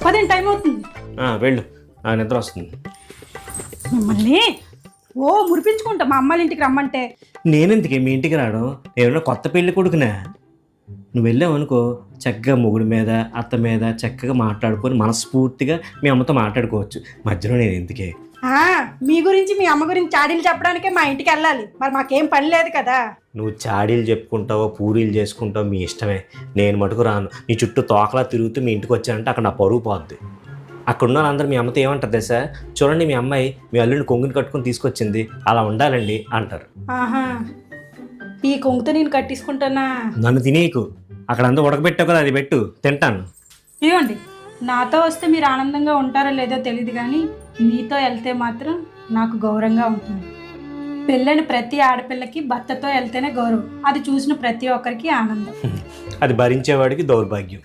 పదేంటి time అవుతుంది. వెళ్ళు, నిద్ర వస్తుంది. మిమ్మల్ని మురిపించుకుంటా మా అమ్మాయిల ఇంటికి రమ్మంటే. నేనెందుకే మీ ఇంటికి రావడం? ఏమన్నా కొత్త పెళ్లి కొడుకునా? నువ్వు వెళ్ళావు అనుకో, చక్కగా మొగుడి మీద అత్త మీద చక్కగా మాట్లాడుకొని మనస్ఫూర్తిగా మీ అమ్మతో మాట్లాడుకోవచ్చు. మధ్యలో నేను ఎందుకే? మీ గురించి మీ అమ్మ గురించి చాడీలు చెప్పడానికే మా ఇంటికి వెళ్ళాలి. మరి మాకేం పని లేదు కదా. నువ్వు చాడీలు చెప్పుకుంటావో పూరీలు చేసుకుంటావో మీ ఇష్టమే. నేను మటుకు రాను. నీ చుట్టూ తోకలా తిరుగుతూ మీ ఇంటికి వచ్చానంటే అక్కడ నా పరువు పోద్ది. అక్కడ ఉన్న వాళ్ళందరూ మీ అమ్మతో ఏమంటారు తెలుసా? చూడండి మీ అమ్మాయి మీ అల్లుడిని కొంగుని కట్టుకొని తీసుకొచ్చింది, అలా ఉండాలండి అంటారు. ఈ కొంగుతో నేను కట్టించుకుంటానా? నన్ను తినేయకు. అక్కడ అంతా ఉడకబెట్టావు కదా, అది పెట్టు, తింటాను. ఇవ్వండి. నాతో వస్తే మీరు ఆనందంగా ఉంటారో లేదో తెలియదు, కానీ మీతో వెళ్తే మాత్రం నాకు గౌరవంగా ఉంటుంది. పెళ్ళైన ప్రతి ఆడపిల్లకి భర్తతో వెళ్తేనే గౌరవం. అది చూసిన ప్రతి ఒక్కరికి ఆనందం. అది భరించేవాడికి దౌర్భాగ్యం.